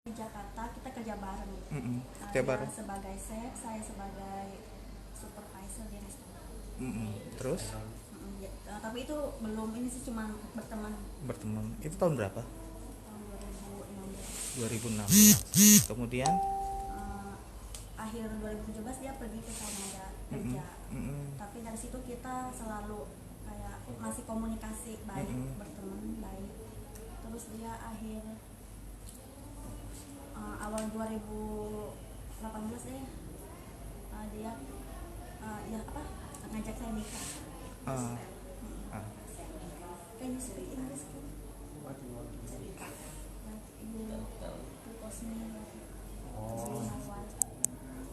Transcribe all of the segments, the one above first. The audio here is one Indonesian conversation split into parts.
di Jakarta kita kerja bareng. Kerja bareng. Dia sebagai chef, saya sebagai supervisor di restoran. Terus Tapi itu belum, ini sih cuma berteman. itu tahun berapa? Tahun 2016. 2016. Kemudian Akhir 2017 dia pergi ke Kanada kerja. Tapi dari situ kita selalu kayak masih komunikasi baik, berteman baik. Terus dia awal 2018 deh, dia ngajak saya nikah. Can you speak English? What do you want to say? You propose me to be my wife.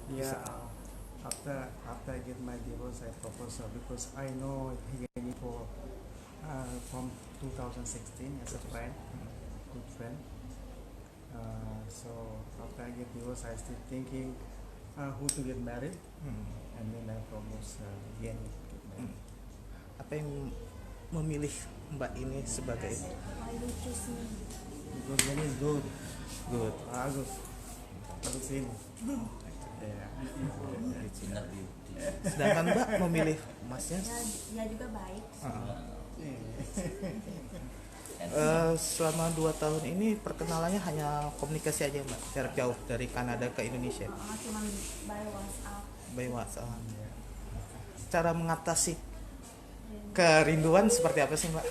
Yeah, after I get my divorce, I propose her because I know Yeni from 2016 as a friend, good friend. So after I get divorce, I still thinking who to get married, and then I propose Yeni to get married. apa yang memilih Mbak ini sebagai Why you choose me? Because Yeni is good. good? Bagus ini. Yeah. Sedangkan Mbak memilih Masnya Dia juga baik. selama 2 tahun ini perkenalannya hanya komunikasi aja Mbak, jarak jauh dari Kanada ke Indonesia Cuma by WhatsApp. by WhatsApp. Cara mengatasi kerinduan seperti apa sih Mbak?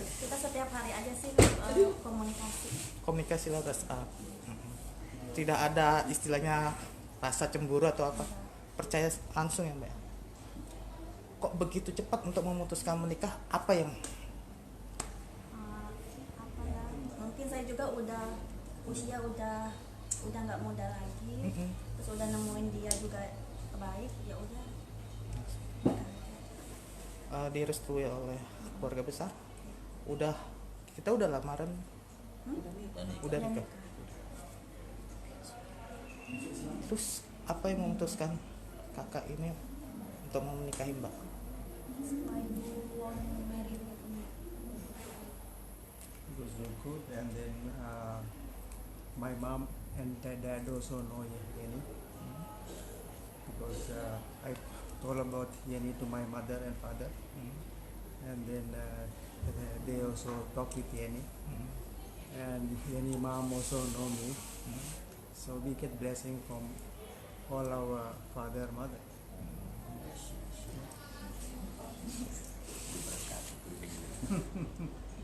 Kita setiap hari aja sih komunikasi. Komunikasi lewat WhatsApp. Tidak ada istilahnya rasa cemburu atau apa, percaya langsung ya Mbak. Kok begitu cepat untuk memutuskan menikah? Apa yang Mungkin saya juga usia udah nggak muda lagi. Terus udah nemuin dia juga baik, ya udah. direstui oleh keluarga besar? Kita udah lamaran? Udah nikah. Terus apa yang memutuskan kakak ini untuk menikahi Mbak? Why you want to marry with me? Because you're good, and then my mom and dad also know Yeni because I told about Yeni to my mother and father, and then they also talk with Yeni, and Yeni mom also know me, so we get blessing from all our father mother.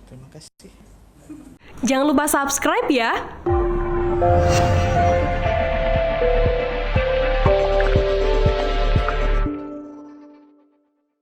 Terima kasih. Jangan lupa subscribe ya.